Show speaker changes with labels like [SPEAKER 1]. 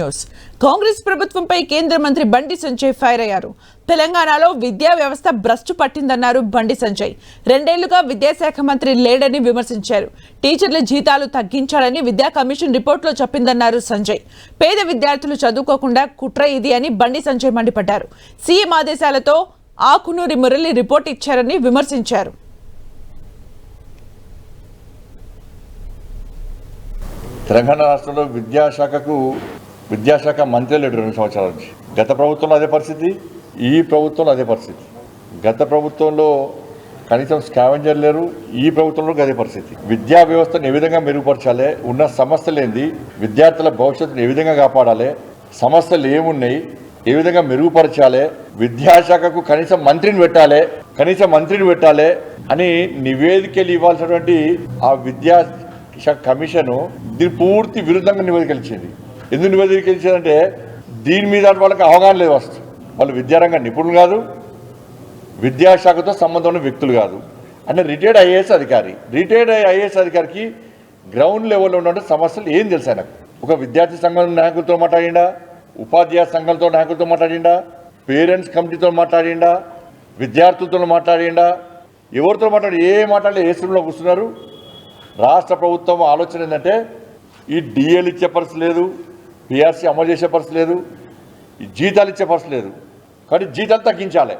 [SPEAKER 1] News Congress ప్రభుత్వంపై కేంద్ర మంత్రి బండి సంజయ్ ఫైర్ అయ్యారు. తెలంగాణలో విద్యా వ్యవస్థ భ్రష్టు పట్టిందన్నారు బండి సంజయ్. 2 ఏళ్లుగా విద్యాశాఖ మంత్రి లేడని విమర్శించారు. టీచర్ల జీతాలు తగ్గించాలని విద్యా కమిషన్ రిపోర్టులో చెప్పిందన్నారు సంజయ్. పేద విద్యార్థులు చదువుకోకుండా కుట్ర ఇది అని బండి సంజయ్ మండిపడ్డారు. సీఎం ఆదేశాలతో ఆకునూరి మురళి రిపోర్ట్ ఇచ్చారని విమర్శించారు.
[SPEAKER 2] తెలంగాణ రాష్ట్రంలో విద్యాశాఖ మంత్రి లేడు 2 సంవత్సరాల నుంచి. గత ప్రభుత్వంలో అదే పరిస్థితి, ఈ ప్రభుత్వంలో అదే పరిస్థితి. గత ప్రభుత్వంలో కనీసం స్కావెంజర్ లేరు, ఈ ప్రభుత్వంలో అదే పరిస్థితి. విద్యా వ్యవస్థను ఏ విధంగా మెరుగుపరచాలి, ఉన్న సమస్యలు ఏంది, విద్యార్థుల భవిష్యత్తును ఏ విధంగా కాపాడాలి, సమస్యలు ఏమున్నాయి, ఏ విధంగా మెరుగుపరచాలి, విద్యాశాఖకు కనీసం మంత్రిని పెట్టాలి అని నివేదికలు ఇవ్వాల్సినటువంటి ఆ విద్యాశాఖ కమిషను దీని పూర్తి విరుద్ధంగా నివేదికలు ఇచ్చింది. ఎందుకు నివేదికలు ఇచ్చిందంటే దీని మీద వాళ్ళకి అవగాహన లేదు. వస్తుంది వాళ్ళు విద్యారంగ నిపుణులు కాదు, విద్యాశాఖతో సంబంధం ఉన్న వ్యక్తులు కాదు. అంటే రిటైర్డ్ ఐఏఎస్ అధికారికి గ్రౌండ్ లెవెల్లో ఉన్న సమస్యలు ఏం తెలుసు ఆయనకు. ఒక విద్యార్థి సంఘం నాయకులతో మాట్లాడిండా, ఉపాధ్యాయ సంఘాలతో నాయకులతో మాట్లాడిండా, పేరెంట్స్ కమిటీతో మాట్లాడిండా, విద్యార్థులతో మాట్లాడిండా, ఎవరితో ఏ మాట్లాడి ఏ స్థితిలో కూర్చున్నారు. రాష్ట్ర ప్రభుత్వం ఆలోచన ఏంటంటే ఈ డిఏలు ఇచ్చే పరిస్థితి లేదు, పిఆర్సీ అమలు చేసే పరిస్థితి లేదు, ఈ జీతాలు ఇచ్చే పరిస్థితి లేదు, కాబట్టి జీతాలు తగ్గించాలి.